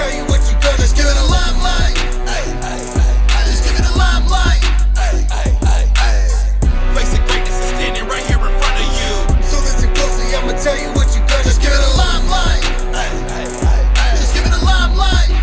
tell you what you gonna. Just give it a limelight. Just give it a limelight. Face of greatness is standing right here in front of you. So listen closely, I'ma tell you what you gonna. Just give it a limelight. Just give it a limelight.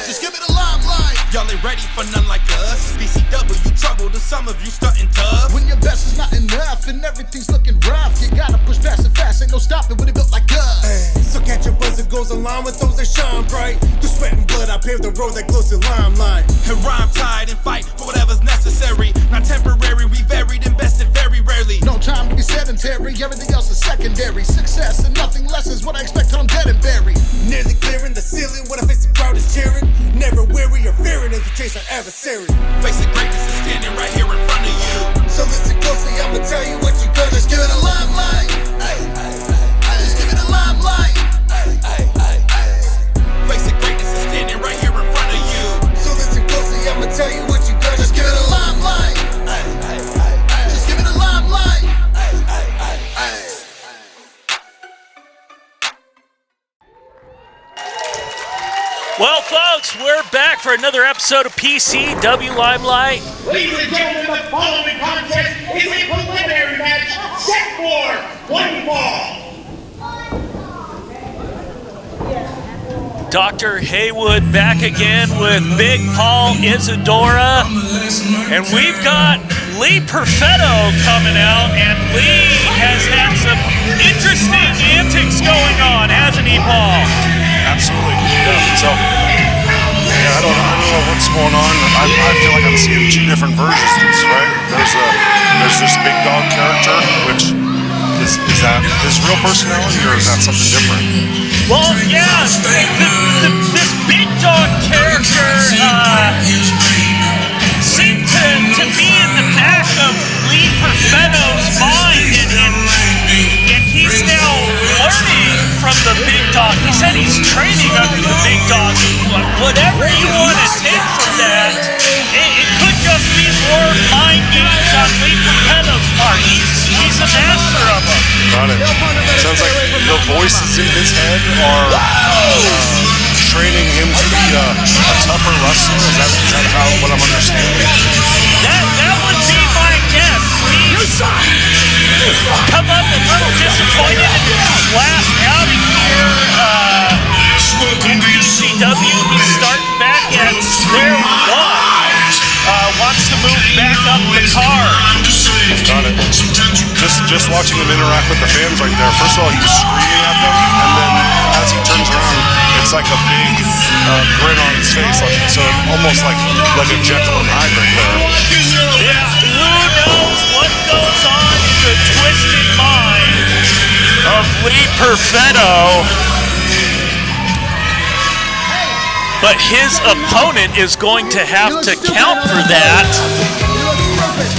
Just give it a limelight. Y'all ain't ready for none like us. PCW trouble to some of you stunting tough. When your best is not enough and everything's looking rough, you gotta push past it fast, ain't no stopping when it built like us. So catch your buzz, it goes along with those that shine bright. Through sweat and blood, I paved the road that glows in limelight. And rhyme tied and fight for whatever's necessary. Not temporary, we varied, invested very rarely. No time to be sedentary, everything else is secondary. Success and nothing less is what I expect till I'm dead and buried. Nearly clearing the ceiling when I face the crowd is cheering. Never weary or fearing as we chase our adversary. Face of greatness is standing right here in front of you. So listen closely, I'ma tell you what you gonna. Just give it a limelight. Just give it a limelight. Face of greatness is standing right here in front of you. So listen closely, I'ma tell you what you gonna. Just give it a limelight. Just give it a limelight. Well, folks, we're back for another episode of PCW Limelight. Ladies and gentlemen, the following contest is a preliminary match set for one fall. Dr. Haywood back again with Big Paul Isadora. And we've got Lee Perfetto coming out, and Lee has had some interesting antics going on, hasn't he, Paul? Absolutely. Yeah. So, I don't know what's going on. I feel like I'm seeing two different versions, right? There's this Big Dawg character, which is that his real personality, or is that something different? Well, yeah, this Big Dawg character seemed to be in the back of Lee Perfetto's mind, and he's now learning from the Big Dawg. He said he's training under the Big Dawg. Whatever you want to take from that, it could just be more mind games on Lee Perfetto's part. He's a master of them. Got it. Sounds like the voices in his head are training him to be a tougher wrestler. Is that what I'm understanding? That would be my guess. He's come up a little disappointed in his last outing here in PCW. He's starting back at square one. Wants to move back up the card. Got it. Just watching him interact with the fans right there. First of all, he's screaming at them, and then as he turns around, it's like a big grin on his face, so almost like a Jekyll and Hyde right there. Yeah, who knows what goes on in the twisted mind of Lee Perfetto? But his opponent is going to have to count for that.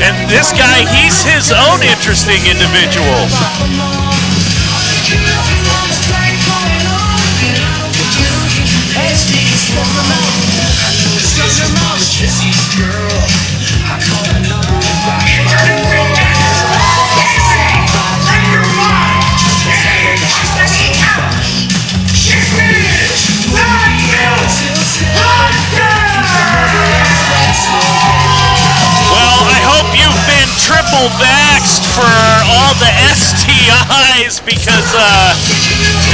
And this guy, he's his own interesting individual. Well, I hope you've been triple vaxxed for all the STIs, because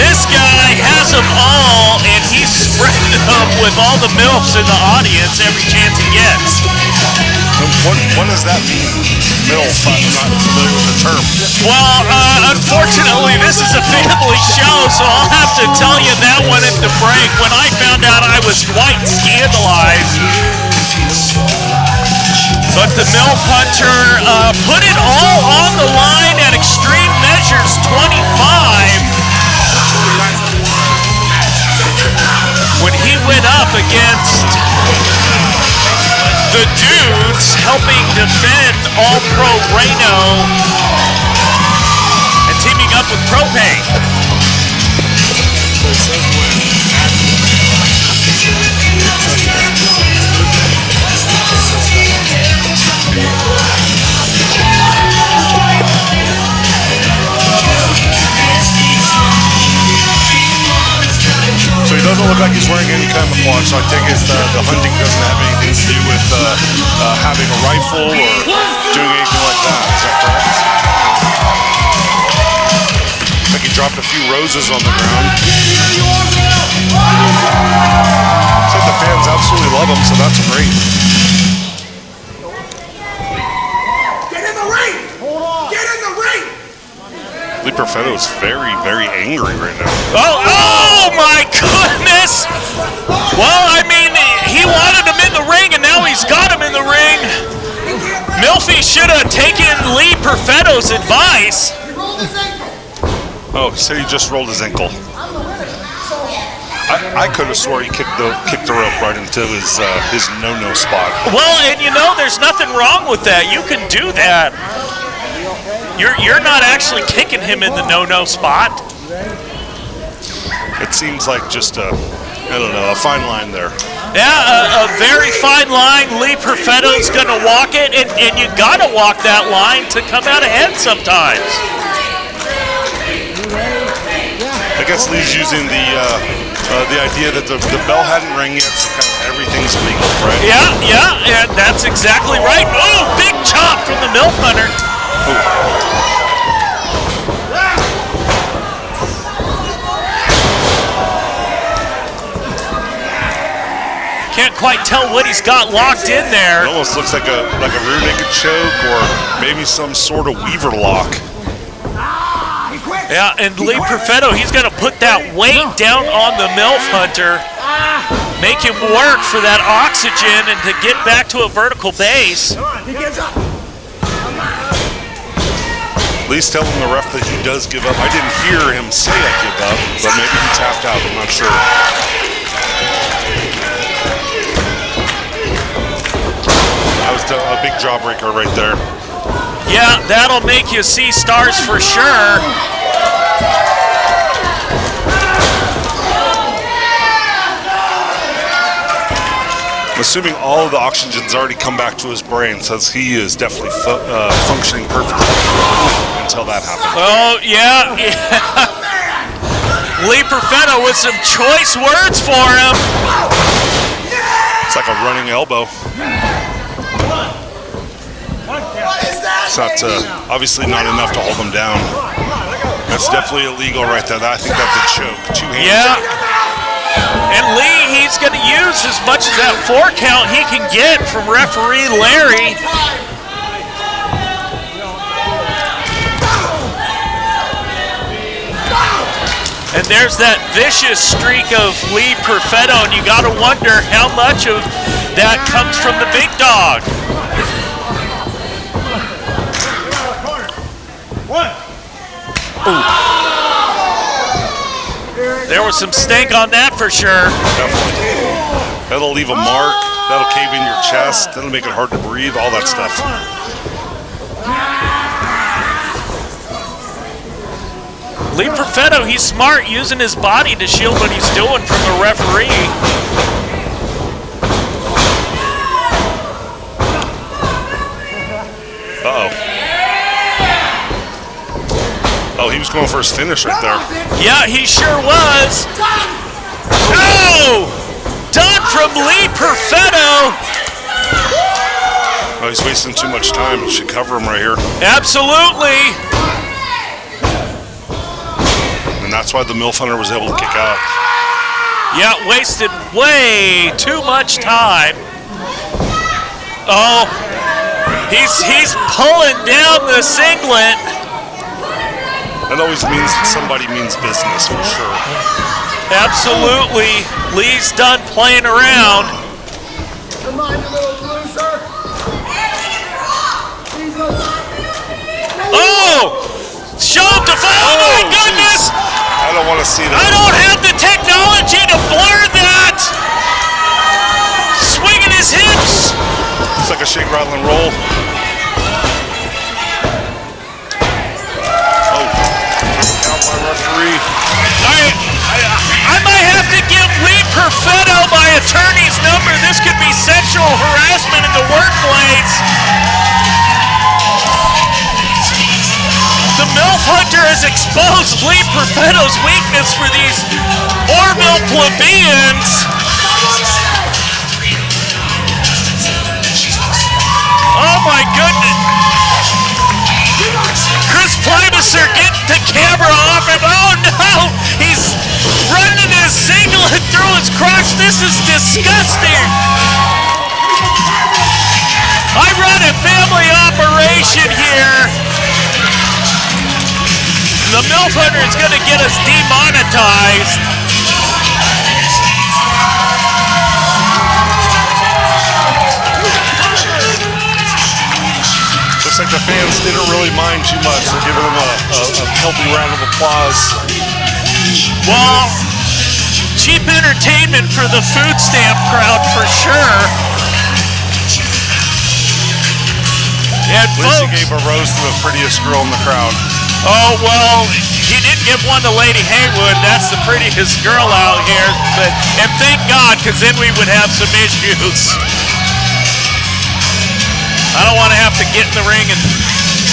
this guy has them all, and he's spreading them with all the MILFs in the audience every chance he gets. What does that mean? MILF? I'm not familiar with the term. Well, unfortunately, this is a family show, so I'll have to tell you that one at the break. When I found out, I was quite scandalized. But the MILF Hunter put it all on the line at Extreme Measures 25 when he went up against the dudes helping defend All Pro Reno and teaming up with Propane. So he doesn't look camouflage, so I take it the hunting doesn't have anything to do with having a rifle or doing anything like that. Is that correct? Looks like he dropped a few roses on the ground. Looks like the fans absolutely love him, so that's great. Get in the ring! Get in the ring! Perfetto is very, very angry right now. Oh my goodness! Well, I mean, he wanted him in the ring, and now he's got him in the ring. Milfy should have taken Lee Perfetto's advice. Oh, he said he just rolled his ankle. I could have swore he kicked the rope right into his no-no spot. Well, and you know, there's nothing wrong with that. You can do that. You're not actually kicking him in the no-no spot. It seems like just a fine line there. Yeah, a very fine line. Lee Perfetto's going to walk it, and you got to walk that line to come out ahead sometimes. I guess Lee's using the idea that the bell hadn't rang yet, so kind of everything's legal, right? Yeah, and that's exactly right. Oh, big chop from the MILF Hunter. Can't quite tell what he's got locked in there. It almost looks like a rear naked choke or maybe some sort of weaver lock. Yeah, and Lee Perfetto, he's going to put that weight down on the MILF Hunter, make him work for that oxygen and to get back to a vertical base. Lee's telling the ref that he does give up. I didn't hear him say I give up, but maybe he tapped out. I'm not sure. That was a big jawbreaker right there. Yeah, that'll make you see stars for sure. I'm assuming all of the oxygen's already come back to his brain, since he is definitely functioning perfectly until that happens. Oh, yeah. Lee Perfetto with some choice words for him. It's like a running elbow. It's not, obviously not enough to hold him down. That's definitely illegal right there. I think that's a choke. 2 hands. Yeah. And Lee, he's going to use as much of that 4 count he can get from referee Larry. And there's that vicious streak of Lee Perfetto, and you got to wonder how much of that comes from the Big Dawg. Ooh. There was some stink on that for sure. Definitely. That'll leave a mark. That'll cave in your chest. That'll make it hard to breathe. All that stuff. Lee Perfetto, he's smart, using his body to shield what he's doing from the referee. Uh-oh. Oh, he was going for his finish right there. Yeah, he sure was. Oh! Done from Lee Perfetto. Oh, he's wasting too much time. He should cover him right here. Absolutely. And that's why the MILF Hunter was able to kick out. Yeah, wasted way too much time. Oh, he's pulling down the singlet. That always means somebody means business, for sure. Absolutely. Lee's done playing around. Come on, you little loser. Oh! Show him to fall. Oh, my goodness! I don't want to see that. I don't have the technology to blur that. Swinging his hips. It's like a shake, rattle, and roll. Referee. I might have to give Lee Perfetto my attorney's number. This could be sexual harassment in the workplace. The MILF Hunter has exposed Lee Perfetto's weakness for these Orville plebeians. the camera off him. Oh no! He's running his singlet through his crotch. This is disgusting. I run a family operation here. The MILF Hunter is going to get us demonetized. Looks like the fans didn't really mind too much. They're giving them a healthy round of applause. Well, cheap entertainment for the food stamp crowd for sure. And At least he gave a rose to the prettiest girl in the crowd. Oh, well, he didn't give one to Lady Haywood. That's the prettiest girl out here. And thank God, because then we would have some issues. I don't want to have to get in the ring and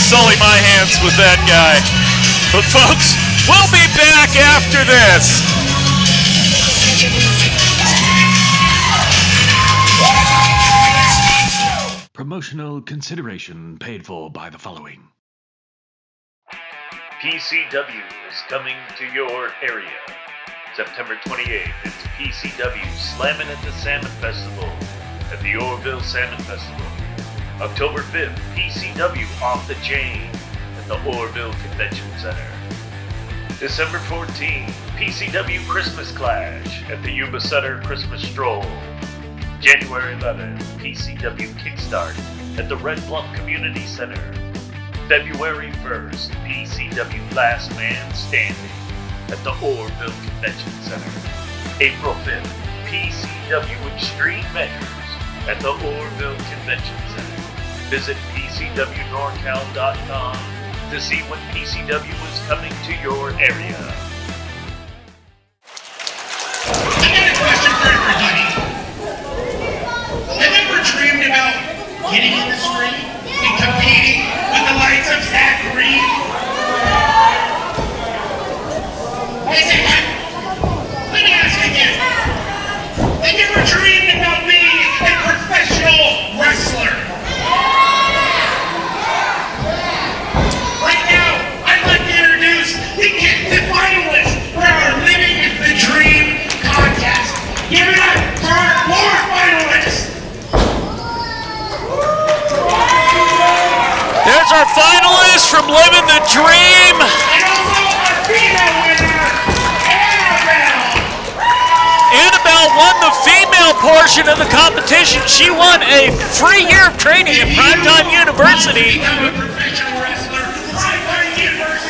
sully my hands with that guy. But folks, we'll be back after this. Promotional consideration paid for by the following. PCW is coming to your area. September 28th, it's PCW Slammin' at the Salmon Festival at the Orville Salmon Festival. October 5th, PCW Off the Chain at the Orville Convention Center. December 14th, PCW Christmas Clash at the Yuba Sutter Christmas Stroll. January 11th, PCW Kickstart at the Red Bluff Community Center. February 1st, PCW Last Man Standing at the Orville Convention Center. April 5th, PCW Extreme Measures at the Orville Convention Center. Visit PCWNorCal.com to see when PCW is coming to your area. I got a question for everybody. Have you ever dreamed about getting in the ring and competing with the likes of Zach Reed? Let me ask again. Have you ever dreamed about being a professional wrestler? Right now, I'd like to introduce the finalists for our Living the Dream contest. Give it up for our 4 finalists. There's our finalists from Living the Dream. And also our female winner, Annabelle won the female portion of the competition. She won a free year of training at Primetime University.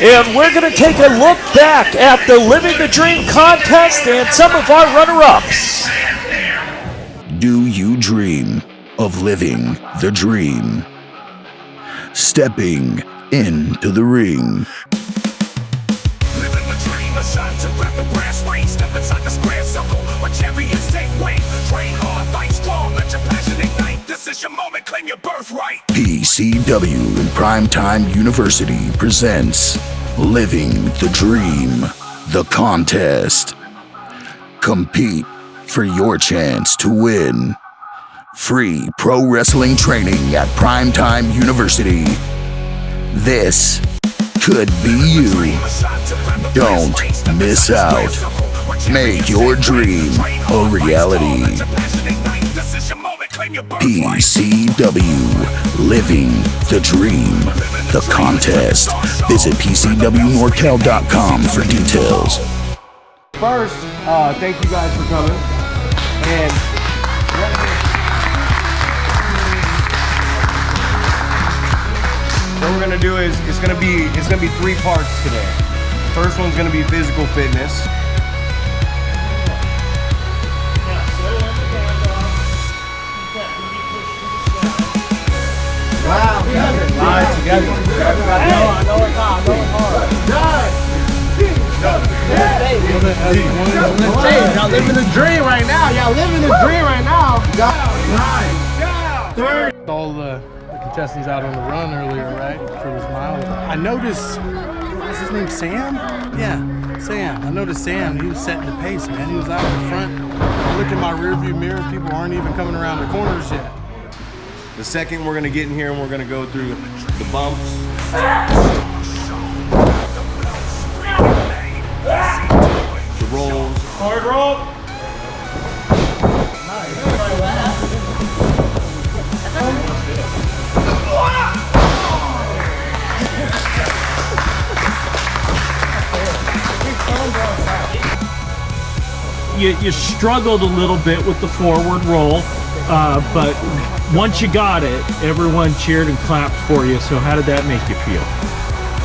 And we're going to take a look back at the Living the Dream contest and some of our runner-ups. Do you dream of living the dream? Stepping into the ring. Living the dream, a shot to grab the brass ring. Step inside the square circle, where champions take wing. Train hard, fight strong, let your passion ignite. This is your moment, claim your birthright. PCW and Primetime University presents Living the Dream, the contest. Compete for your chance to win. Free pro wrestling training at Primetime University. This could be you. Don't miss out. Make your dream a reality. PCW, Living the Dream, the contest. Visit PCWNorCal.com for details. First, thank you guys for coming. And what we're gonna do is it's gonna be 3 parts today. First one's gonna be physical fitness. Wow, together. All right, together. I know it's hard. Y'all living the dream right now. All the contestants out on the run earlier, right? For this mile. I noticed, what's his name, Sam? Yeah, Sam. I noticed Sam, he was setting the pace, man. He was out in the front. I looked in my rearview mirror, people aren't even coming around the corners yet. The second, we're gonna get in here and we're gonna go through the bumps. bro. You struggled a little bit with the forward roll, but once you got it, everyone cheered and clapped for you. So how did that make you feel?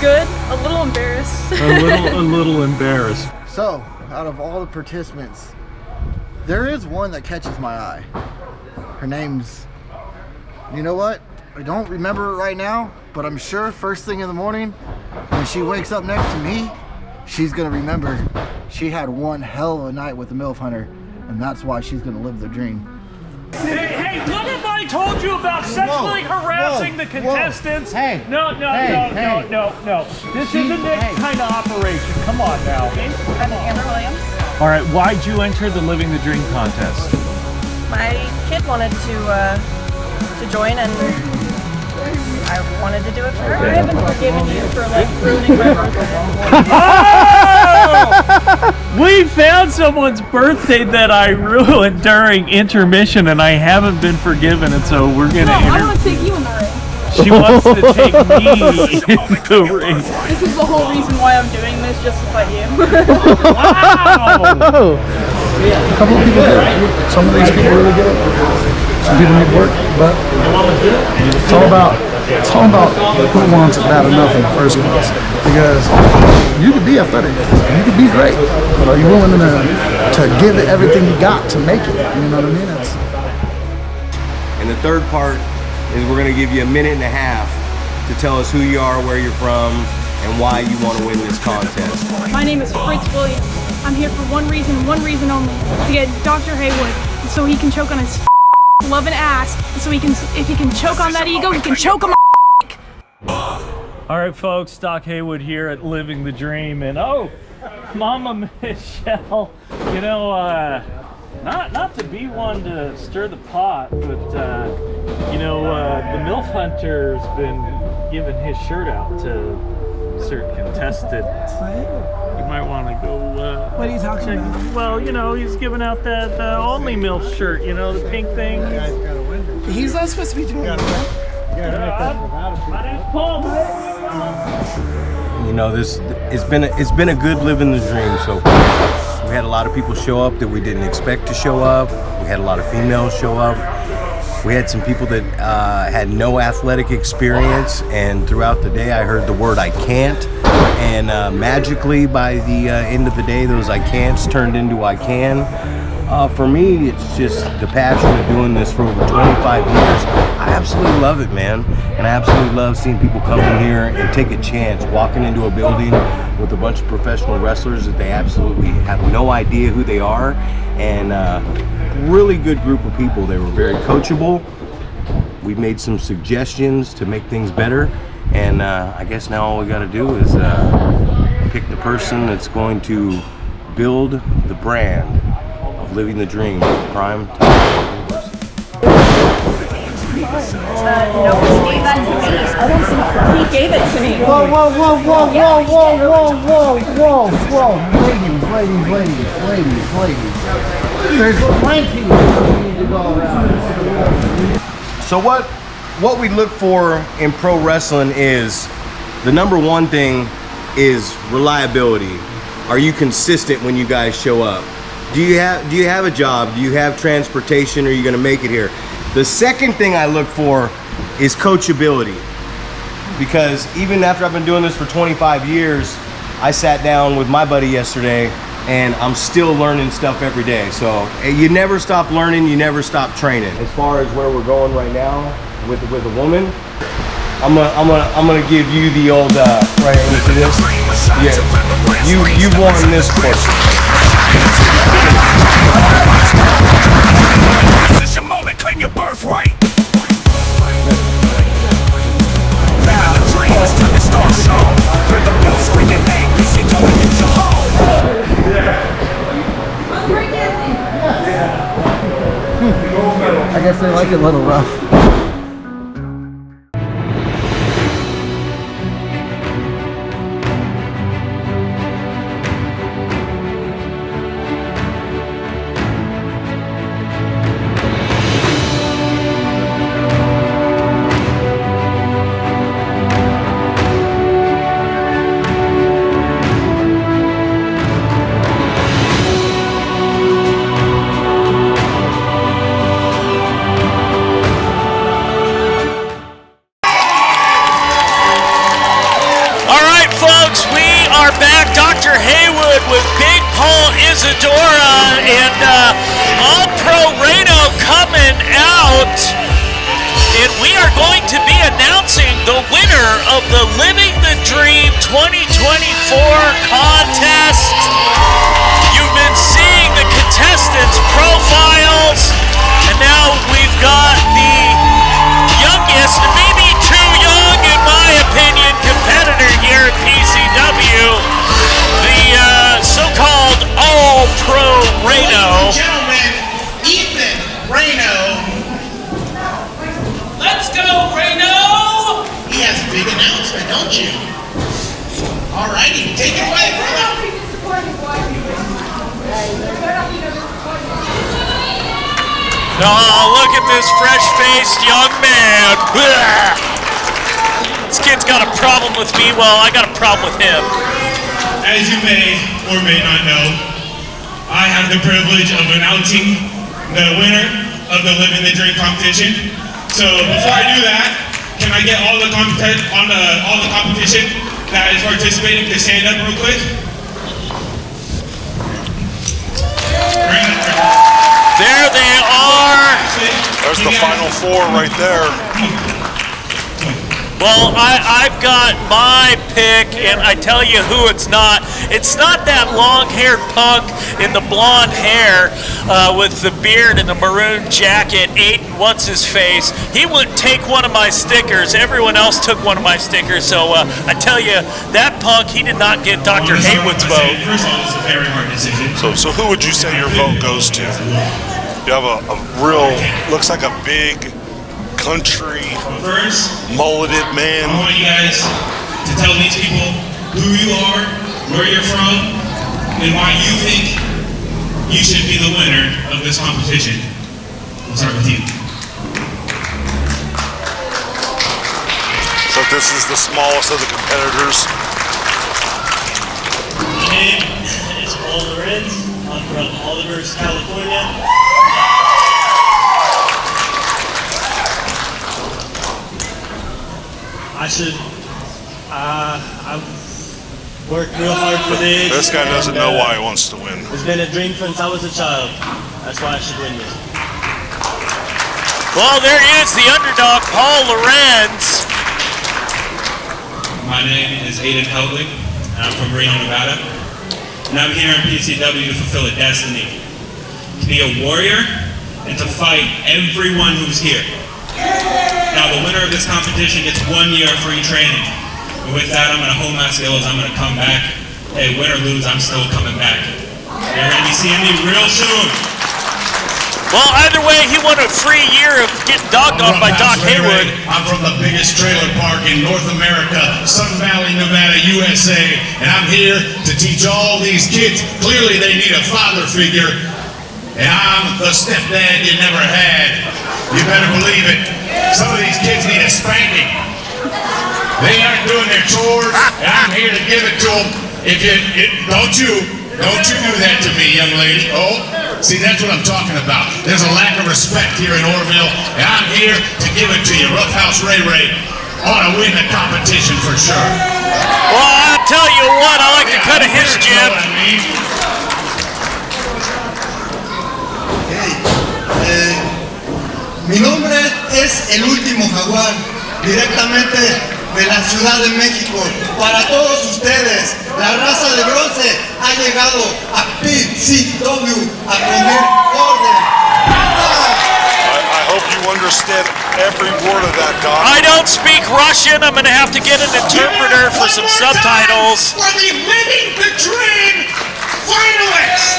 Good. A little embarrassed. a little embarrassed. So, out of all the participants, there is one that catches my eye. Her name's, you know what? I don't remember it right now, but I'm sure first thing in the morning, when she wakes up next to me, she's gonna remember she had one hell of a night with the MILF Hunter, and that's why she's gonna live the dream. Hey, what have I told you about sexually harassing the contestants? Hey. No. This isn't that kind of operation. Come on now. I'm Amber Williams. All right, why'd you enter the Living the Dream contest? My kid wanted to join, and I wanted to do it for her. I haven't forgiven you for like ruining my birthday. Oh! We found someone's birthday that I ruined during intermission, and I haven't been forgiven, and so we're gonna. I want to take you in the ring. She wants to take me in the ring. This is the whole reason why I'm doing this, just to fight you. Wow! A couple of people get it. Some of these people really get it. Some people need work, but it's all about who wants it bad enough in the first place. Because you could be athletic, you could be great, but are you willing to give it everything you got to make it? You know what I mean? And the third part is we're gonna give you a minute and a half to tell us who you are, where you're from, and why you want to win this contest. My name is Fritz Williams. I'm here for one reason only, to get Dr. Haywood so he can choke on his loving ass, and so if he can choke on that ego, he can choke on my. All right, folks, Doc Haywood here at Living the Dream, and oh, Mama Michelle, you know, not to be one to stir the pot, but you know, the MILF Hunter's been giving his shirt out to certain contestants. You might want to go. What are you talking about? Well, you know, he's giving out that only MILF shirt. You know, the pink thing. He's not supposed to be doing that. My name's Paul. You know, it's been a good living the dream so far. We had a lot of people show up that we didn't expect to show up. We had a lot of females show up. We had some people that had no athletic experience, and throughout the day I heard the word I can't, and magically by the end of the day those I can'ts turned into I can. For me, it's just the passion of doing this for over 25 years. I absolutely love it, man. And I absolutely love seeing people come in here and take a chance, walking into a building with a bunch of professional wrestlers that they absolutely have no idea who they are. And really good group of people. They were very coachable. We made some suggestions to make things better. And I guess now all we gotta do is pick the person that's going to build the brand of Living the Dream Prime Time. No, he gave that to me. I don't think he gave it to me. Whoa. Ladies. There's plenty we need to go around. So what we look for in pro wrestling is, the number one thing is reliability. Are you consistent when you guys show up? Do you have a job? Do you have transportation? Are you gonna make it here? The second thing I look for is coachability. Because even after I've been doing this for 25 years, I sat down with my buddy yesterday and I'm still learning stuff every day. So you never stop learning, you never stop training. As far as where we're going right now with a woman, I'm gonna give you the old right into this. Yeah, you won this question. This is your moment, claim your birthright. I guess they like it a little rough. are back. Dr. Haywood with Big Paul Isadora and All Pro Reno coming out. And we are going to be announcing the winner of the Living the Dream 2024 contest. You've been seeing the contestants' profiles, and now we've got the youngest, maybe too young in my opinion, competitor here at PCW, the so-called All Pro Reno. Ladies and gentlemen, Ethan Reno. Let's go, Reno! He has a big announcement, don't you? Alrighty, take it away, brother. Oh, look at this fresh-faced young man. Blah. This kid's got a problem with me, well, I got a problem with him. As you may or may not know, I have the privilege of announcing the winner of the Living the Dream competition. So before I do that, can I get all the competition that is participating to stand up real quick? There they are. There's the final four right there. Well, I've got my pick, and I tell you who it's not. It's not that long-haired punk in the blonde hair with the beard and the maroon jacket, Aiden What's-His-Face. He wouldn't take one of my stickers. Everyone else took one of my stickers. So I tell you, that punk, he did not get Dr. Haywood's vote. First of all, it's a very hard decision. So who would you say your vote goes to? You have a real, looks like a big country mulleted man. I want you guys to tell these people who you are, where you're from, and why you think you should be the winner of this competition. We'll start with you. So this is the smallest of the competitors. My name is Paul Lorenz. I'm from Oliver, California. I've worked real hard for this. This guy doesn't know why he wants to win. It's been a dream since I was a child. That's why I should win this. Well, there is the underdog, Paul Lorenz. My name is Aiden Helbling, and I'm from Reno, Nevada. And I'm here in PCW to fulfill a destiny. To be a warrior and to fight everyone who's here. Now, the winner of this competition gets 1 year of free training. And with that, I'm going to hone my skills. I'm going to come back. Hey, win or lose, I'm still coming back. You're going to be seeing me real soon. Well, either way, he won a free year of getting dogged on by Doc Haywood. I'm from the biggest trailer park in North America, Sun Valley, Nevada, USA. And I'm here to teach all these kids. Clearly, they need a father figure. And I'm the stepdad you never had. You better believe it. Some of these kids need a spanking. They aren't doing their chores, and I'm here to give it to them. Don't you do that to me, young lady. Oh, see, that's what I'm talking about. There's a lack of respect here in Orville, and I'm here to give it to you. Roughhouse Ray Ray ought to win the competition for sure. Well, I'll tell you what, I like to cut a his jib. Mi nombre es El Último Jaguar, directamente de la Ciudad de México. Para todos ustedes, la raza de bronce ha llegado a PCW a poner orden. I hope you understand every word of that, Doc. I don't speak Russian. I'm going to have to get an interpreter for some subtitles. For the Living the Dream finalists!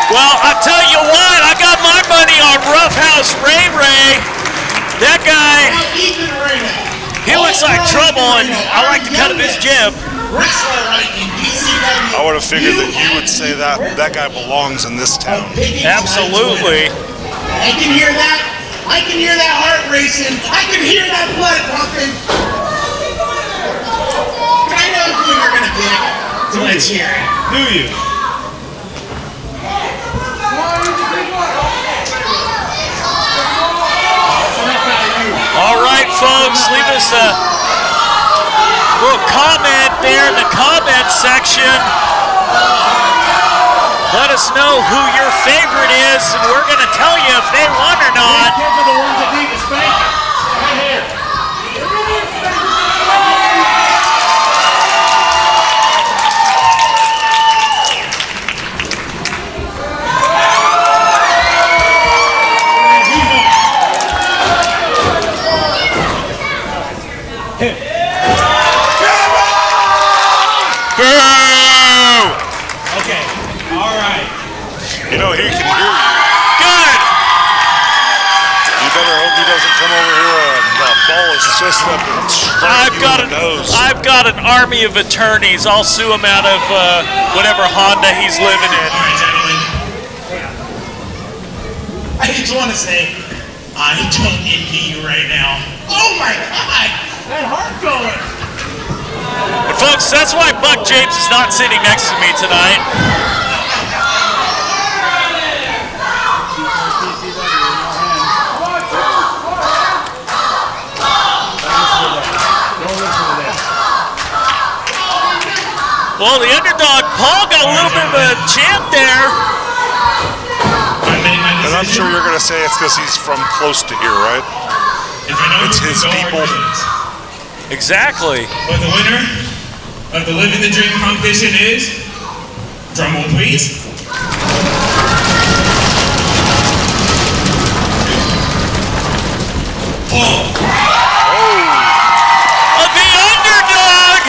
Well, I'll tell you what, I got my money on Roughhouse Ray Ray. That guy, he looks like trouble, and I like to cut him his jib. I would have figured that you would say that guy belongs in this town. Absolutely. I can hear that. I can hear that heart racing. I can hear that blood pumping. I know who you're going to pick. So let's hear it. Do you? All right, folks, leave us a... Whoa. comment there in the comment section. Let us know who your favorite is, and we're going to tell you if they won or not. These kids are the ones that need to spank it. Right here. Okay, all right. You know, he can hear you. Good. You better hope he doesn't come over here and ball his fist up and strike you in the nose. I've got an army of attorneys. I'll sue him out of whatever Honda he's living in. All right, gentlemen. I just want to say, I don't envy you right now. Oh my God, that heart going. But folks, that's why Buck James is not sitting next to me tonight. Well, the underdog, Paul, got a little bit of a chant there. And I'm sure you're going to say it's because he's from close to here, right? It's his people. Exactly. But the winner of the Living the Dream competition is, drumroll please, Paul. The underdog.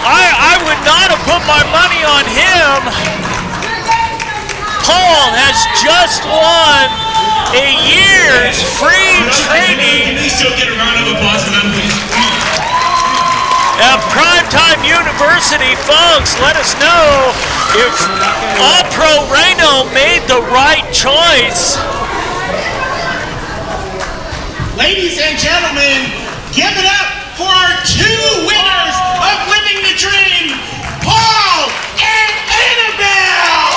I would not have put my money on him. Paul has just won a year's free training at Primetime University. Folks, let us know if All Pro Reno made the right choice. Ladies and gentlemen, give it up for our two winners of Living the Dream, Paul and Annabelle!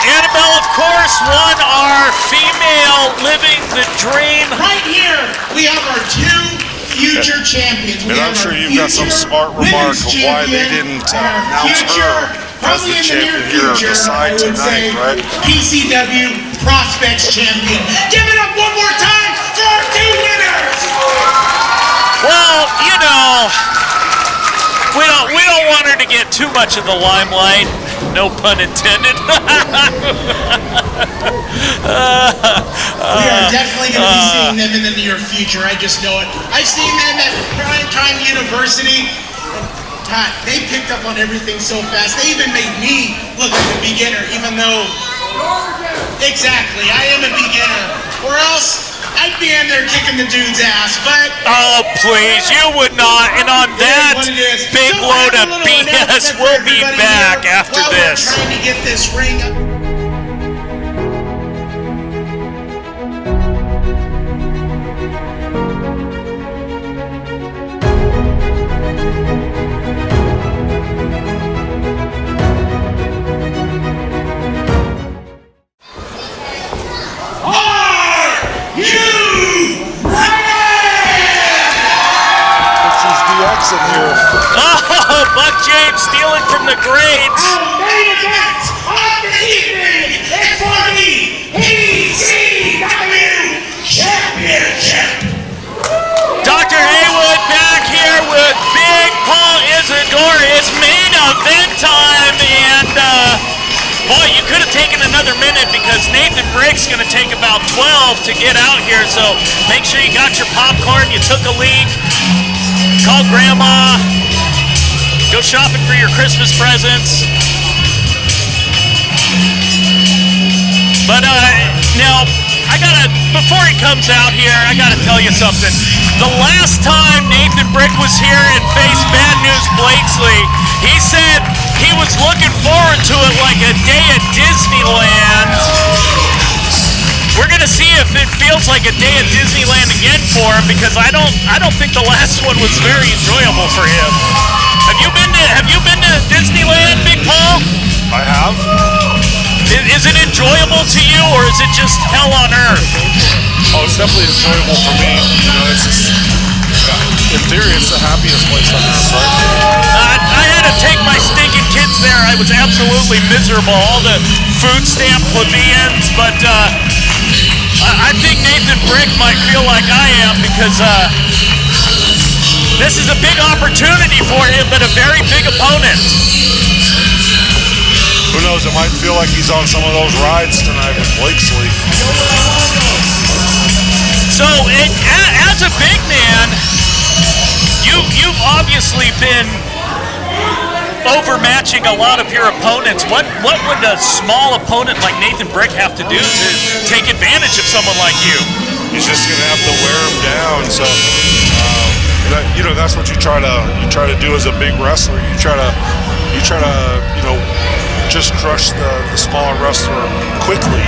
Annabelle, of course, won our female Living the Dream. Right here, we have our two future champions. And I'm sure you've got some smart remark of why they didn't announce her as the champion here of the side tonight, right? PCW Prospects Champion. Give it up one more time for our two winners! Well, you know, we don't want her to get too much of the limelight. No pun intended. We are definitely going to be seeing them in the near future. I just know it. I've seen them at Primetime University. God, they picked up on everything so fast. They even made me look like a beginner, even though, exactly, I am a beginner. Or else, I'd be in there kicking the dude's ass, but... Oh, please, you would not. And on that big load of BS, we'll be back after this. While we're trying to get this ring up. In here. Oh, Buck James stealing from the grades. Our main event of the evening is for the PCW Championship. Dr. Haywood back here with Big Paul Isidore. It's main event time, and boy, you could have taken another minute because Nathan Brick's going to take about 12 to get out here. So make sure you got your popcorn. You took a leak. Call Grandma. Go shopping for your Christmas presents. But now, before he comes out here, I gotta tell you something. The last time Nathan Brick was here and faced Bad News Blakeslee, he said he was looking forward to it like a day at Disneyland. We're gonna see if it feels like a day at Disneyland again for him, because I don't think the last one was very enjoyable for him. Have you been to Disneyland, Big Paul? I have. Is it enjoyable to you, or is it just hell on earth? Oh, it's definitely enjoyable for me. You know, it's just, in theory, the happiest place on earth, right? I had to take my stinking kids there. I was absolutely miserable. All the food stamp plebeians, but I think Nathan Brick might feel like I am because this is a big opportunity for him, but a very big opponent. Who knows? It might feel like he's on some of those rides tonight with Blakeslee. So, as a big man, you've obviously been overmatching a lot of your opponents. What would a small opponent like Nathan Brick have to do to take advantage of someone like you? He's just gonna have to wear him down. So, that's what you try to do as a big wrestler. You try to just crush the smaller wrestler quickly,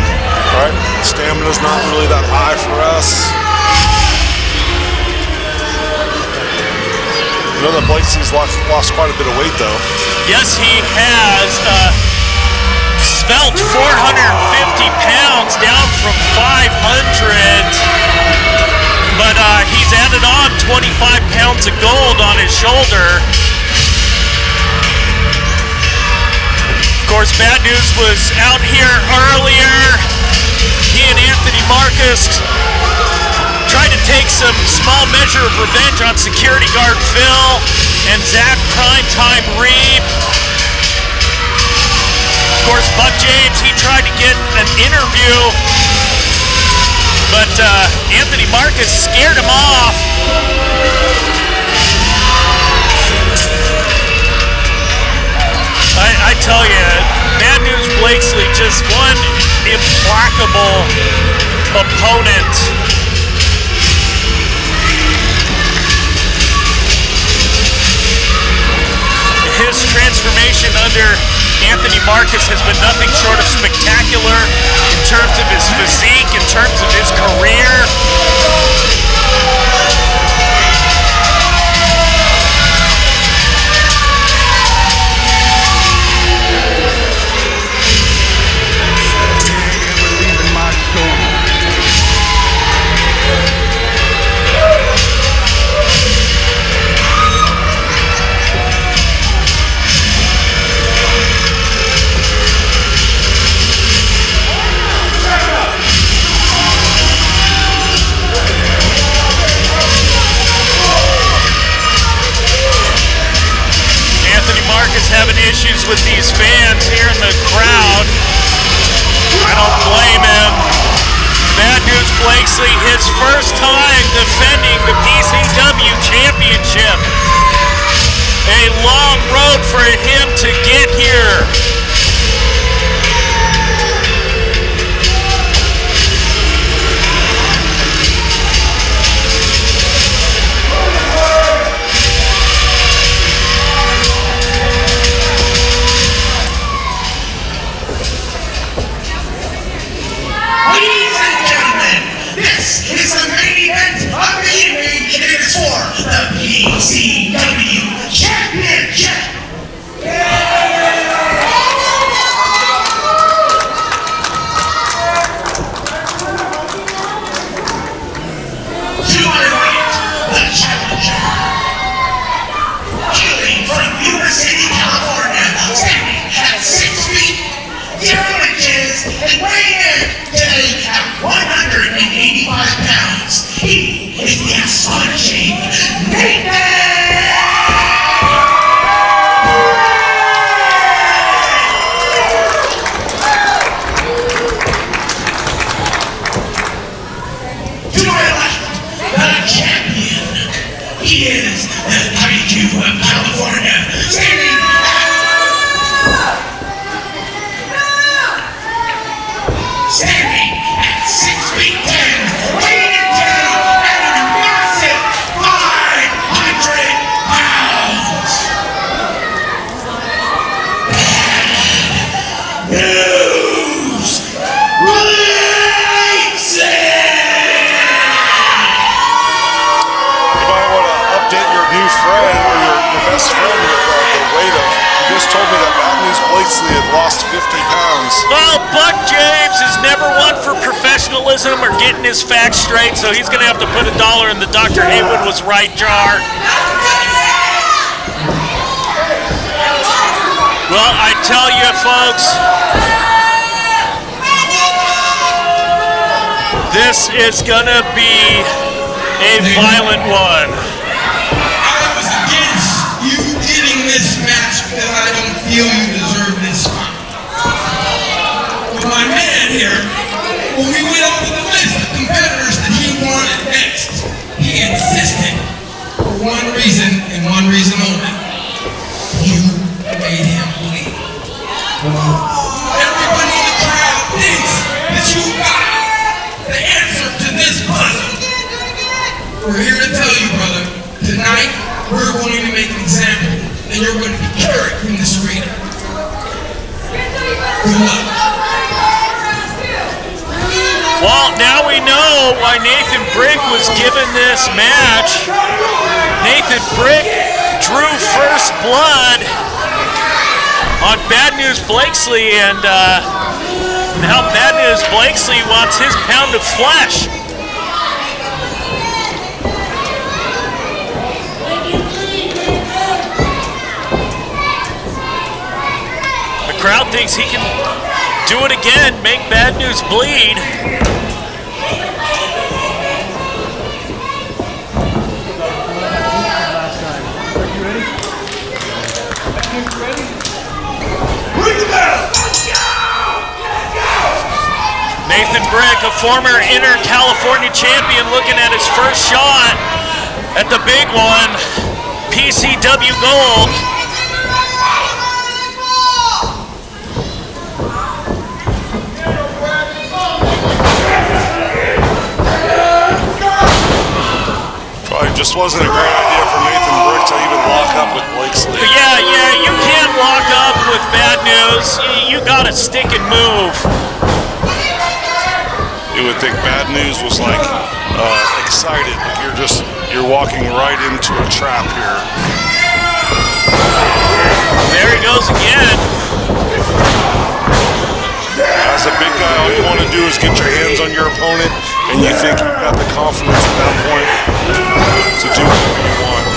right? Stamina's not really that high for us. You know that Blakeslee's lost quite a bit of weight, though. Yes, he has. Svelte 450 pounds, down from 500. But he's added on 25 pounds of gold on his shoulder. Of course, Bad News was out here earlier. He and Anthony Marcus tried to take some small measure of revenge on security guard Phil and Zach Primetime Reed. Of course, Buck James, he tried to get an interview, but Anthony Marcus scared him off. I tell you, Bad News Blakeslee, just one implacable opponent. His transformation under Anthony Marcus has been nothing short of spectacular in terms of his physique, in terms of his career. Having issues with these fans here in the crowd. I don't blame him. Bad News Blakeslee, his first time defending the PCW Championship. A long road for him to get here. PCW Championship! To my right, the challenger. Hailing from Yuba City, California, standing at 6 feet, 0 inches, and weighing in today at 185 pounds. He is the Astonishing Nathan! To my left, the champion. He is the Kaiju of California, standing at 6 feet 10, weighing in at a massive 500 pounds. Bad News Blakeslee! You might want to update your new friend or your best friend with the weight of just told me that Bad News Blakeslee had lost 50 pounds. Well, Buck James is never one for professionalism or getting his facts straight, so he's going to have to put $1 in the Dr. Haywood was right jar. Well, I tell you, folks, this is going to be a violent one. I was against you getting this match because I don't feel you deserve this one. But my man here, when we went over the list of competitors that he wanted next, he insisted for one reason and one reason only. You made him bleed. Everybody in the crowd thinks that you got the answer to this puzzle. We're here to tell you, brother, tonight we're going to make an example and you're going to be carried from this arena. Good luck. Well, now we know why Nathan Brick was given this match. Nathan Brick drew first blood on Bad News Blakeslee, and now Bad News Blakeslee wants his pound of flesh. The crowd thinks he can do it again, make Bad News bleed. Nathan Brick, a former Inter-California champion, looking at his first shot at the big one, PCW Gold. Probably just wasn't a great idea for Nathan Brick to even lock up with Blakeslee. Yeah, you can't lock up with Bad News. You gotta stick and move. You would think Bad News was like excited, like you're walking right into a trap here. There he goes again. As a big guy, all you want to do is get your hands on your opponent, and you think you've got the confidence at that point to do whatever you want.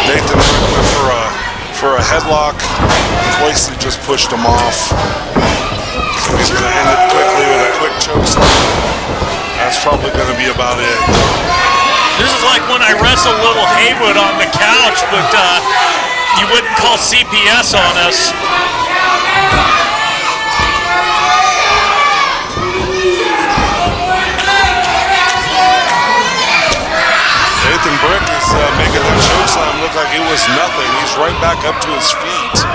Nathan went for a headlock. Blakeslee just pushed him off. So he's going to end it quickly with a quick choke slam. That's probably going to be about it. This is like when I wrestled Little Haywood on the couch, but you wouldn't call CPS on us. Nathan Brick is making that choke slam look like it was nothing. He's right back up to his feet.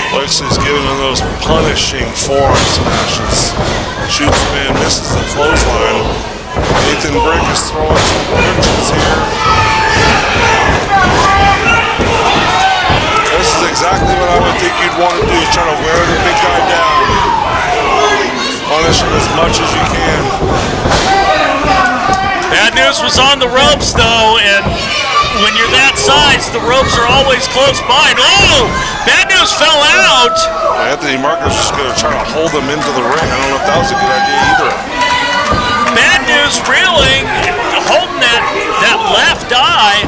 Blakeslee's giving him those punishing forearm smashes. Shoots him in, misses the clothesline. Nathan Brick is throwing some punches here. This is exactly what I would think you'd want to do, is try to wear the big guy down. Punish him as much as you can. Bad News was on the ropes, though, and when you're that size, the ropes are always close by. Oh! Bad News fell out! Anthony Marcus was going to try to hold him into the ring. I don't know if that was a good idea either. Bad News reeling, holding that left eye.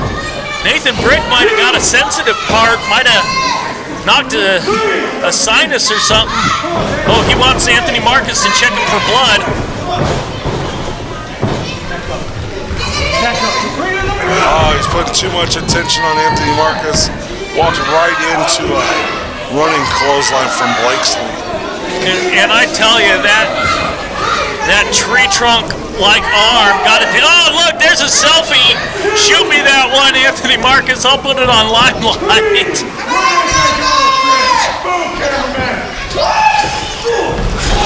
Nathan Brick might have got a sensitive part, might have knocked a sinus or something. Oh, he wants Anthony Marcus to check him for blood. Oh, he's putting too much attention on Anthony Marcus. Walked right into a running clothesline from Blakeslee. And I tell you, that tree trunk-like arm got it. Oh, look, there's a selfie. Shoot me that one, Anthony Marcus. I'll put it on Limelight.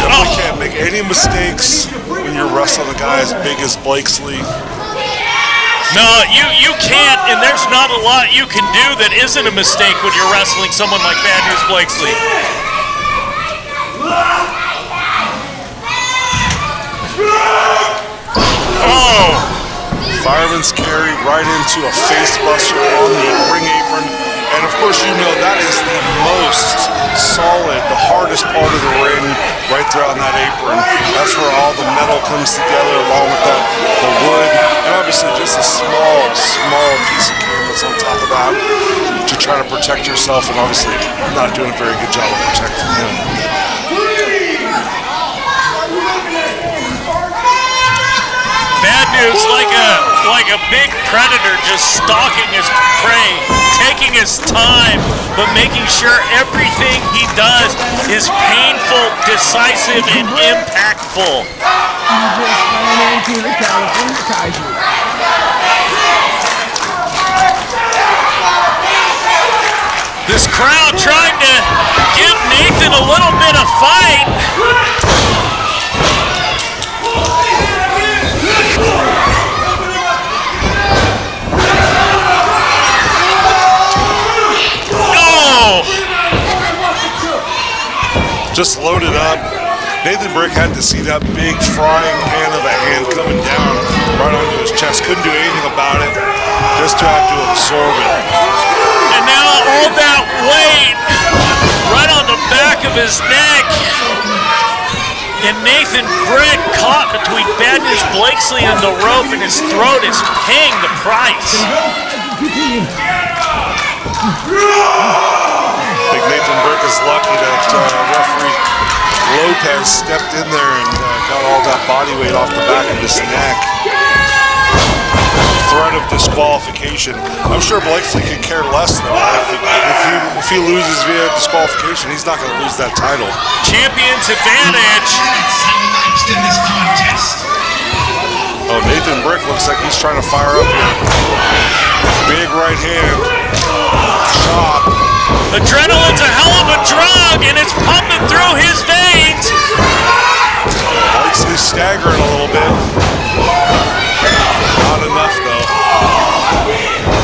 Definitely can't make any mistakes when you're wrestling a guy as big as Blakeslee. No, you can't, and there's not a lot you can do that isn't a mistake when you're wrestling someone like Bad News Blakeslee. Oh! Fireman's carry right into a face buster on the ring apron. And of course, you know that is the most solid, the hardest part of the ring, right there on that apron. That's where all the metal comes together along with that, the wood, and obviously just a small piece of canvas on top of that to try to protect yourself, and obviously not doing a very good job of protecting him. Bad News, like a big predator, just stalking his prey, taking his time, but making sure everything he does is painful, decisive, and impactful. Into the California Kaiju. This crowd trying to give Nathan a little bit of fight. Just loaded up. Nathan Brick had to see that big frying pan of a hand coming down right onto his chest. Couldn't do anything about it. Just had to absorb it. And now all that weight right on the back of his neck. And Nathan Brick caught between Bad News Blakeslee and the rope, and his throat is paying the price. I think Nathan Brick is lucky that referee Lopez stepped in there and got all that body weight off the back of his neck. Threat of disqualification. I'm sure Blakeslee could care less though. If he loses via disqualification, he's not going to lose that title. Champion's advantage. In this contest. Oh, Nathan Brick looks like he's trying to fire up here. Big right hand. Chop. Adrenaline's a hell of a drug, and it's pumping through his veins. Blakeslee staggering a little bit. Not enough though.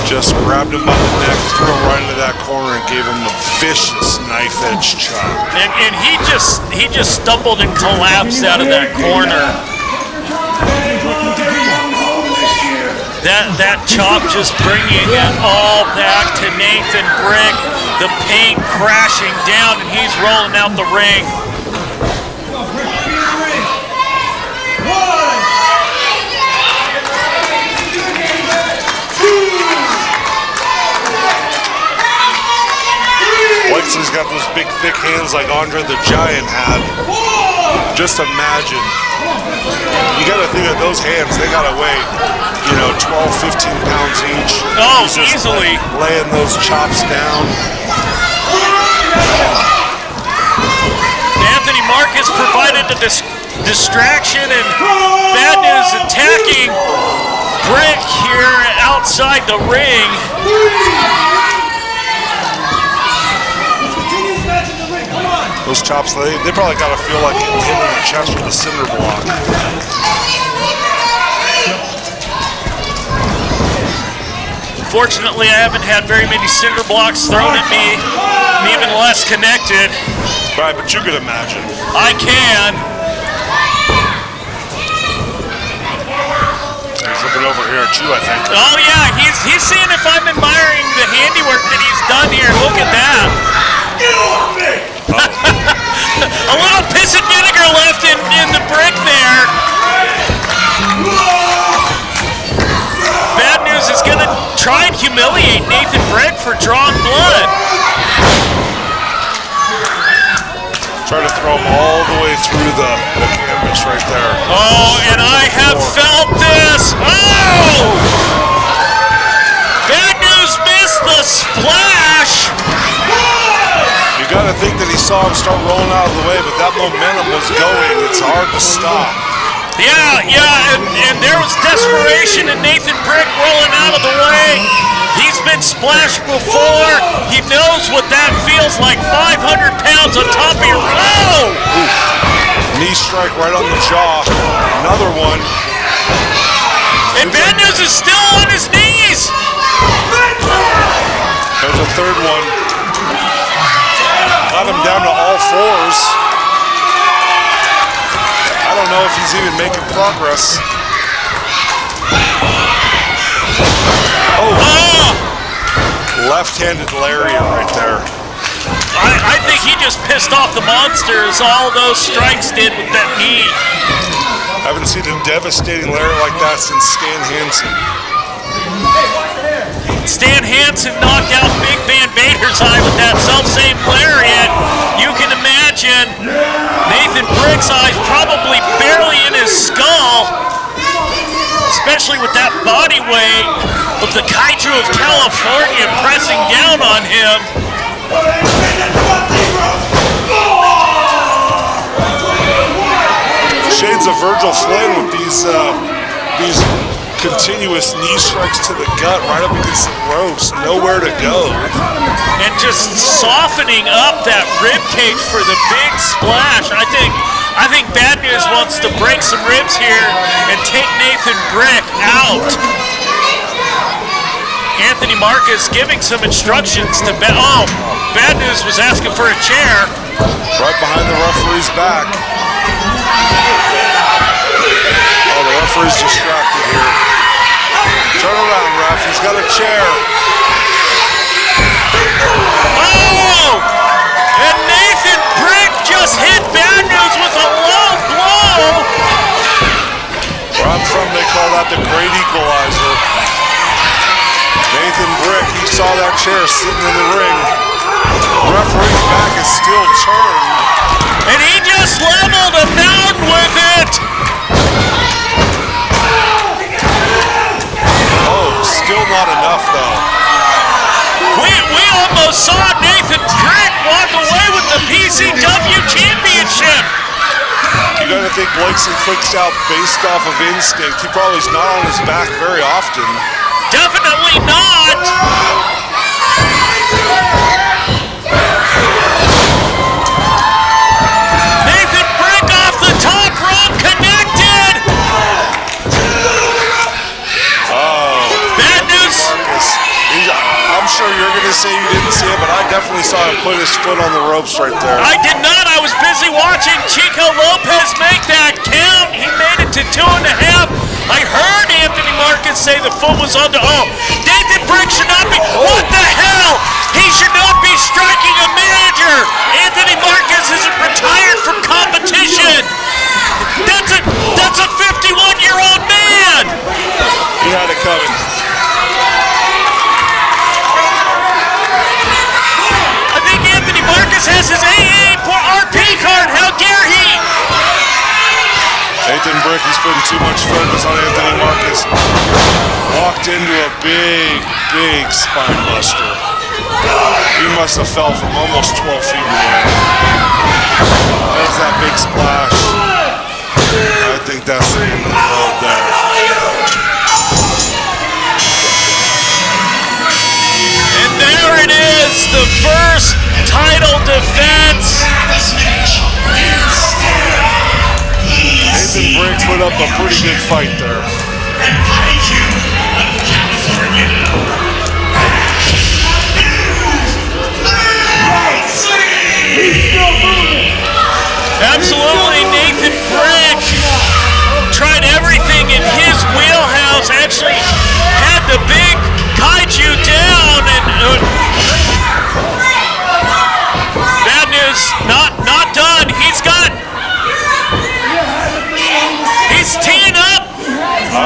Just grabbed him by the neck, threw him right into that corner, and gave him a vicious knife-edge chop. And he just stumbled and collapsed out of that corner. That chop just bringing it all back to Nathan Brick. The paint crashing down, and he's rolling out the ring. Blakeslee's got those big, thick hands like Andre the Giant had. Just imagine. You got to think of those hands. They got to weigh, 12, 15 pounds each. Oh, He's just easily. Laying those chops down. Anthony Marcus provided the distraction, and Bad News attacking Brick here outside the ring. Those chops, they probably got to feel like hitting the chest with a cinder block. Fortunately, I haven't had very many cinder blocks thrown at me. I'm even less connected. Right, but you could imagine. I can. He's looking over here at you, I think. Oh yeah, he's seeing if I'm admiring the handiwork that he's done here. Look at that. Get off me! A little piss and vinegar left in the brick there. Bad News is going to try and humiliate Nathan Brick for drawing blood. Try to throw him all the way through the canvas right there. Oh, and I have felt this. Oh! Bad News missed the splash. You got to think that he saw him start rolling out of the way, but that momentum was going. It's hard to stop. Yeah, and there was desperation in Nathan Brick rolling out of the way. He's been splashed before. He knows what that feels like. 500 pounds on top of your... Oh! Knee strike right on the jaw. Another one. And Bad News is still on his knees. There's a third one. Got him down to all fours. I don't know if he's even making progress. Left-handed lariat right there. I think he just pissed off the monsters. All those strikes did with that knee. Haven't seen a devastating lariat like that since Stan Hansen. Stan Hansen knocked out Big Van Vader's eye with that self-same lariat. You can imagine Nathan Brick's eyes probably barely in his skull, especially with that body weight of the Kaiju of California pressing down on him. Shades of Virgil Flynn with these continuous knee strikes to the gut right up against the ropes, nowhere to go. And just softening up that rib cage for the big splash. I think Bad News wants to break some ribs here and take Nathan Brick out. Anthony Marcus giving some instructions to Bad News was asking for a chair. Right behind the referee's back. Oh, the referee's distracted here. Turn around, ref. He's got a chair. Oh! And Nathan Brick just hit Bad News with a low blow. Where I'm from, they call that the great equalizer. Nathan Brick, he saw that chair sitting in the ring. The referee's back is still turned. And he just leveled a mountain with it. Still not enough, though. We almost saw Nathan Brick walk away with the PCW Championship. You gotta think Blakeslee clicks out based off of instinct. He probably is not on his back very often. Definitely not. Nathan Brick off the top rope, connected. I'm sure you're going to say you didn't see it, but I definitely saw him put his foot on the ropes right there. I did not. I was busy watching Chico Lopez make that count. He made it to 2.5. I heard Anthony Marcus say the foot was on the... Nathan Brick should not be... What the hell? He should not be striking a manager. Anthony Marcus isn't retired from competition. That's a 51-year-old man. He had it coming. Marcus has his AA RP card. How dare he? Nathan Brick, he's putting too much focus on Anthony Marcus. Walked into a big spine buster. He must have fell from almost 12 feet in the air. There's that big splash. I think that's the end of the road there. And there it is, the first title defense. Nathan Brick put up a pretty good fight there. Kaiju of California. He's still moving. Absolutely, Nathan Brick tried everything in his wheelhouse. Actually had the big Kaiju down and. Bad News, not done. He's teeing up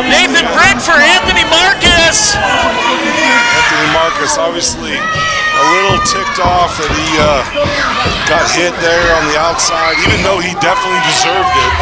Nathan Brick for Anthony Marcus. Anthony Marcus obviously a little ticked off that he got hit there on the outside, even though he definitely deserved it.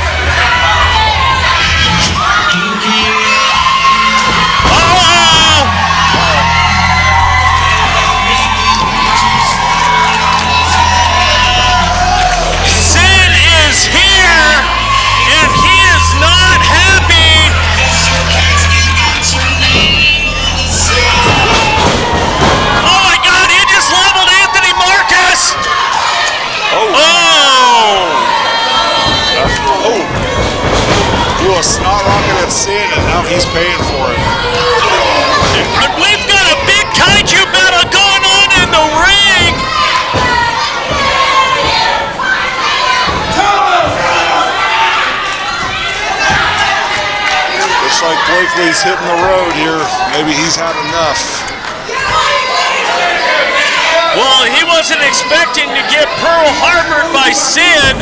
Blakeslee's hitting the road here. Maybe he's had enough. Well, he wasn't expecting to get Pearl Harbored by Sid.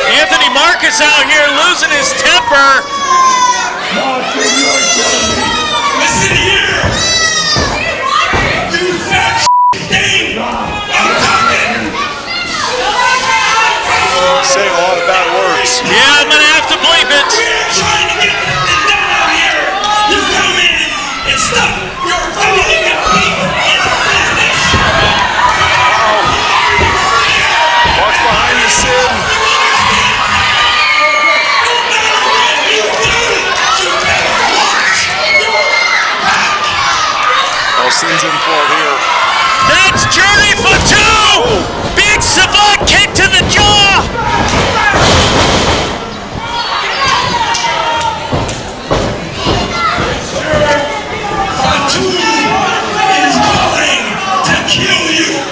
Anthony Marcus out here losing his temper. Listen here! You fat thing! I'm talking! Saying a lot of bad words. Yeah, I'm gonna have to bleep it. We're trying to get something done out here! You come in and stuff your fucking people in our business! Watch behind you, Sid. Sid's in for it here. That's Journey for two! Big Savant kick to the jaw! Fatu is calling to kill you!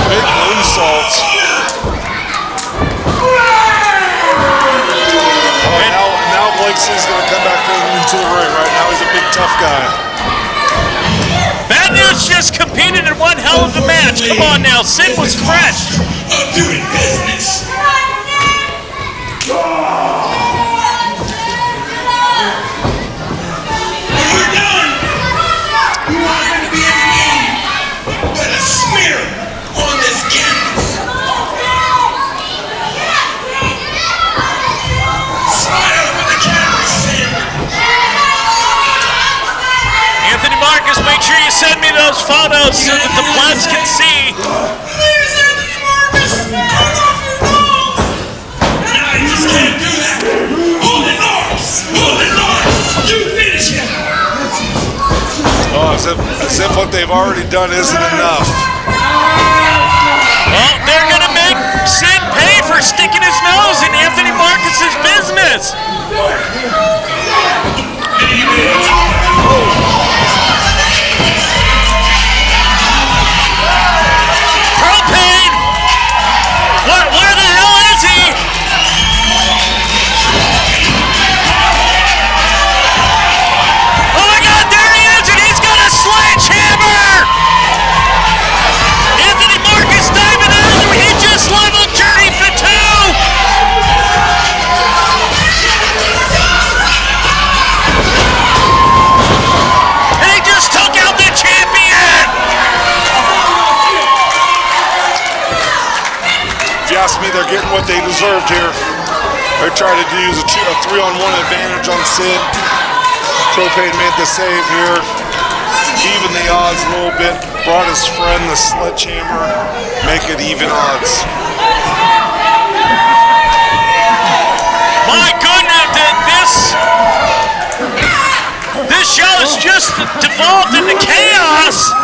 Big moonsault. Now Blakeslee's going to come back into the ring. Right now he's a big tough guy. Bad News just competed in one hell of a match. Come on now, Sid was fresh. Of doing business. When we're done, you aren't going to be anything but a smear on this canvas. Smile for the camera, Sid. Anthony Marcus, make sure you send me those photos so that the plebs can see. There's Anthony Marcus. Turn off your balls. Now you just can't do that. Hold it, Norris. Hold it, Norris. You finish him. Oh, as if what they've already done isn't enough. Well, they're going to make Sid pay for sticking his nose in Anthony Marcus's business. Propane! Where the hell is he? Oh my God, there he is, and he's got a sledgehammer! Anthony Marcus diving out, he just leveled Journey for two! And he just took out the champion! If you ask me, they're getting what they deserved here. They're trying to use a 3-on-1 advantage on Sid. Propane made the save here. Even the odds a little bit. Brought his friend the sledgehammer. Make it even odds. My goodness, this show has just devolved into chaos.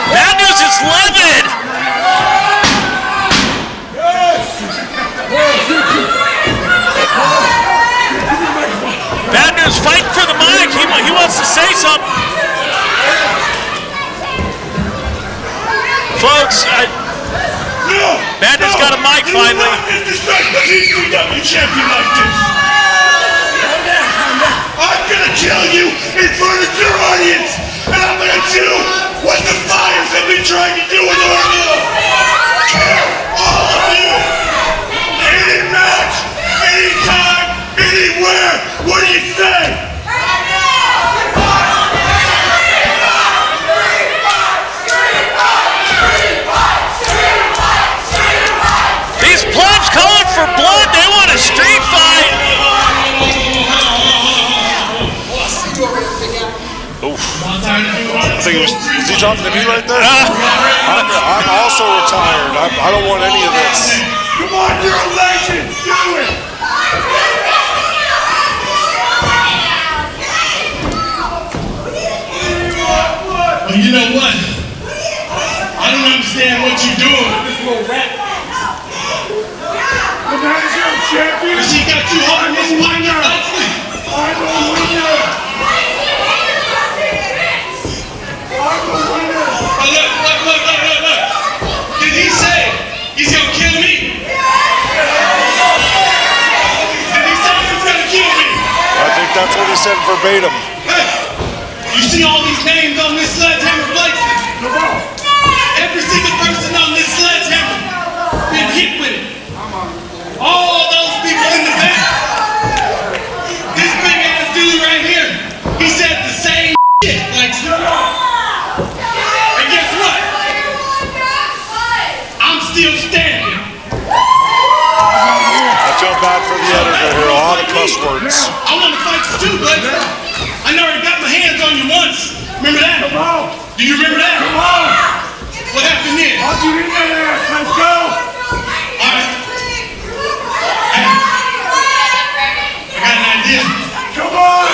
Bad News is livid. Bad News fighting for the mic. He wants to say something. Folks, Bad News got a mic finally. You disrespect the PCW champion like this. I'm gonna kill you in front of your audience, and I'm gonna do what the Fires have been trying to do in Orville. Kill all of you. Any match, anytime, anywhere. What do you say? These plebs calling for blood. They want a street fight. Oof. I think was he talking to me right there? I'm also retired. I don't want any of this. Come on, you're a legend. Do it. Well, you know what? I don't understand what you will rap. Because he got you hard in his pocket, Blakeslee. I'm a winner. Oh, look. Did he say he's gonna kill me? Did he say he was gonna kill me? I think that's what he said verbatim. Hey, you see all these names on this sledgehammer, Blakeslee? Every single person on this sledgehammer been hit with it. All those people in the back. This big ass dude right here, he said the same shit, Blakeslee. And guess what? I'm still standing. I feel bad for the editor here. A lot of cuss words. I want to fight you too, Blakeslee. I know I got my hands on you once. Remember that? Come on. Do you remember that? Come on. What happened then? I'll give you that ass. Let's go. All right. Hey. I got an idea. Come on.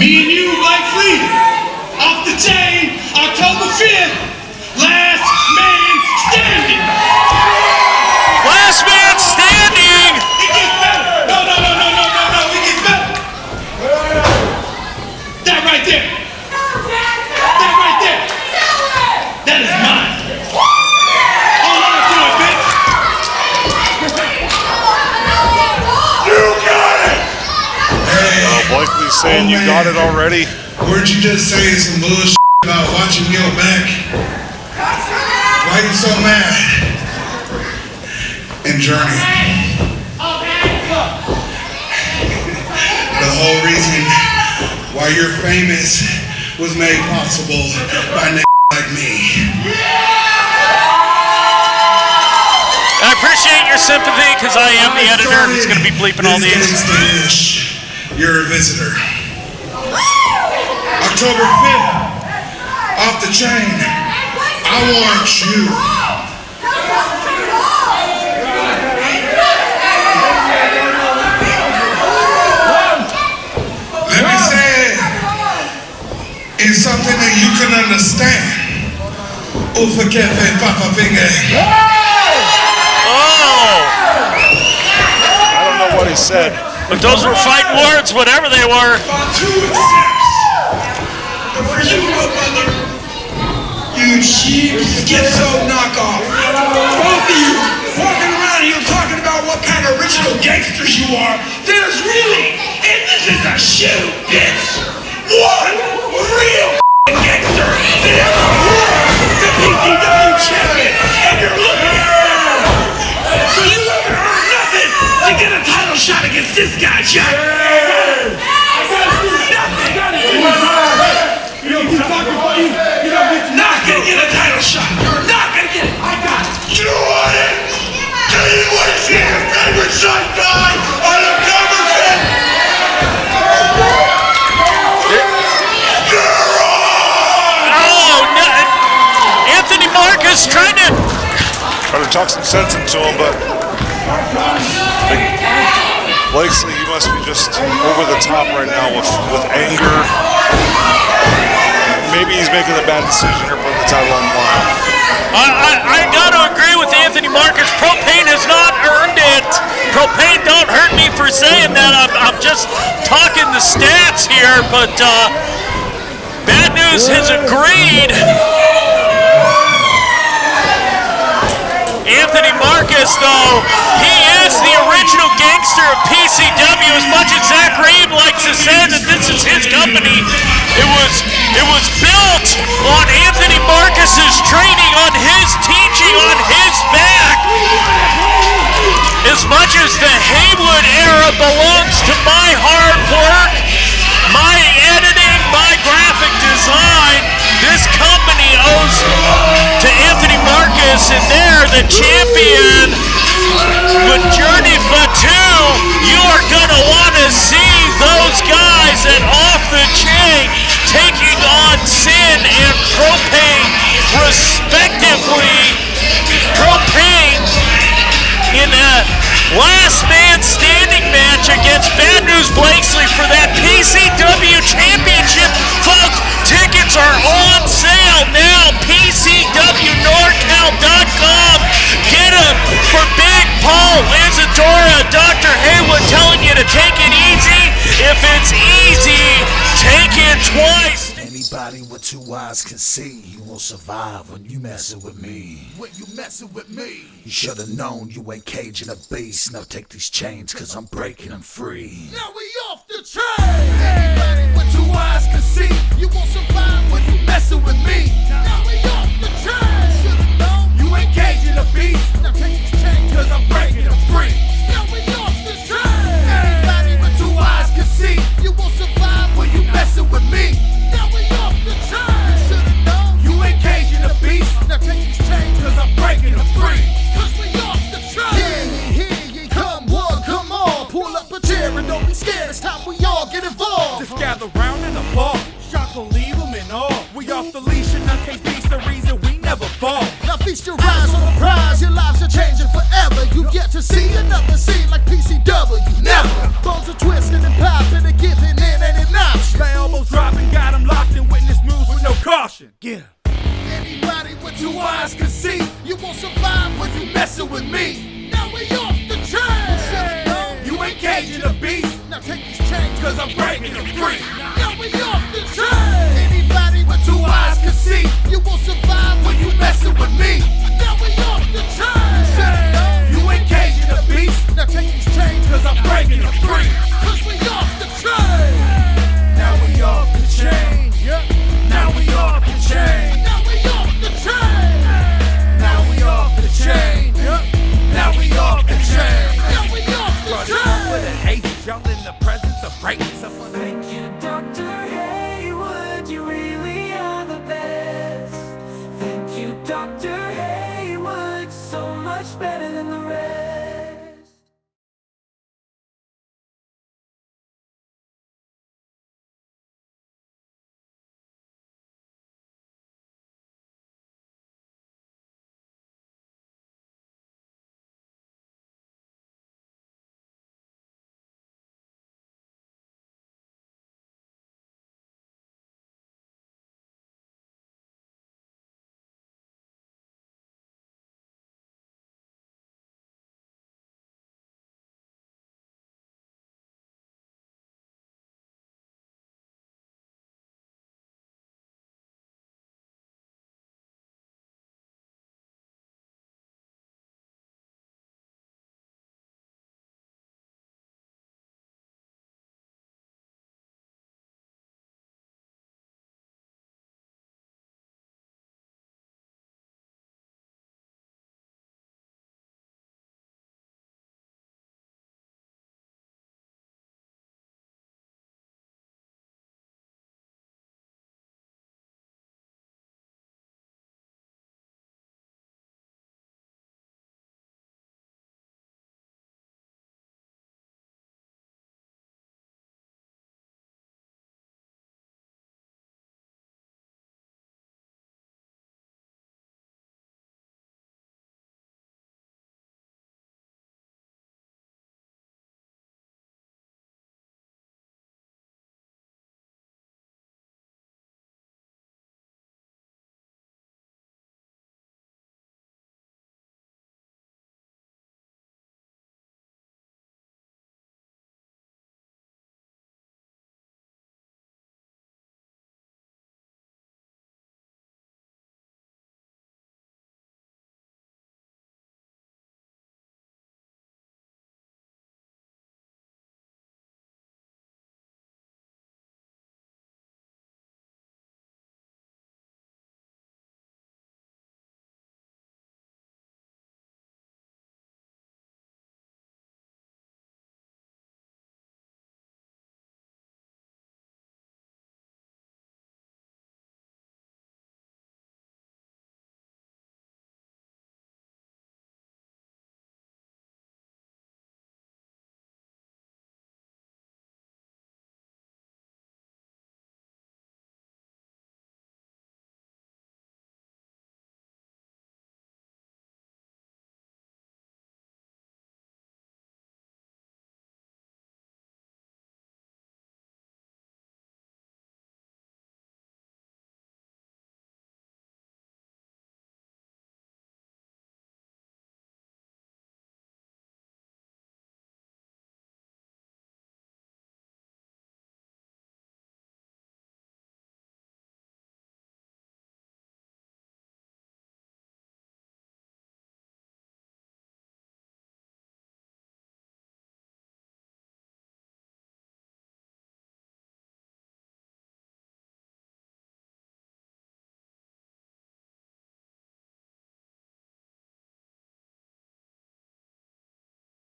Me and you, Blakeslee, off the chain, October 5th, last man standing. Last man standing. It gets better. No. It gets better. That right there. That right there. That is mine. Hold on to it, bitch. You got it. Hey. Blakeslee's saying you got it already. Weren't you just saying some bullshit about watching me go back? Why are you so mad? And Journey. The whole reason why you're famous was made possible by like me. I appreciate your sympathy because I am the editor who's going to be bleeping all these. You're a visitor. October 5th, off the chain. I want you. Let me say it in something that you can understand. Ufa kefe fafa finger. Oh! I don't know what he said. But those were fighting words, whatever they were. For you, mother, you cheap schizo knockoff. Both of you walking around here talking about what kind of original gangsters you are. There's really, and this is a shoe, bitch. One real gangster that ever won the PCW champion, and you're looking at her. So you haven't earned nothing to get a title shot against this guy, Jack. You're not gonna get a title shot. You're not gonna get it. I got it. You want it? Do you want to see your favorite son die on a cover fit? Oh, no. Anthony Marcus trying to talk some sense into him, but Blakeslee, he must be just over the top right now with anger. Maybe he's making a bad decision here, putting the title on the line. I got to agree with Anthony Marcus. Propane has not earned it. Propane, don't hurt me for saying that. I'm just talking the stats here, but Bad News has agreed. Anthony Marcus, though, he is the original gangster of PCW. As much as Zach Reed likes to say that this is his company, it was built on Anthony Marcus's training, on his teaching, on his back. As much as the Haywood era belongs to my hard work, my editing, my graphic design, this company owes to Anthony Marcus, and they're the champion. With Journey Fatu, you are going to want to see those guys at Off the Chain taking on Sin and Propane, respectively. Propane in a last man standing match against Bad News Blakeslee for that PCW championship. Folks, tickets are on sale now. PCWNorCal.com. Dr. Haywood telling you to take it easy. If it's easy, take it twice. Anybody with two eyes can see you won't survive when you messing with me. When you messing with me, You should've known you ain't caging a beast. Now take these chains, cause I'm breaking them free. now we off the train. Anybody with two eyes can see you won't survive when you messing with me. Now we off the train. Should've known you ain't caging a beast. Now take these chains, cause I'm breaking them free. Now we off the train. Anybody with two eyes can see you won't survive when you messing with me. Now we off the train. Should've known you ain't caging a beast. Now take these chains, cause I'm breaking them free. Cause we off the train. Hear ye, come one, come on. Pull up a chair and don't be scared. It's time we all get involved. Just gather round and applaud. Shock will leave them in awe. We off the leash and uncase beats the reason we never fall. Now feast your eyes on the prize. Your lives are changing forever. You get to see another scene like PCW. Never. Bones are twisting and popping and giving in ain't an option. My elbows dropping, got them locked in witness moves with no caution. Yeah. Anybody with two eyes can see you won't survive when you messing with me. Now we off the train. You ain't caging a beast. Now take these chains, cause I'm breaking them free. Now we off the train.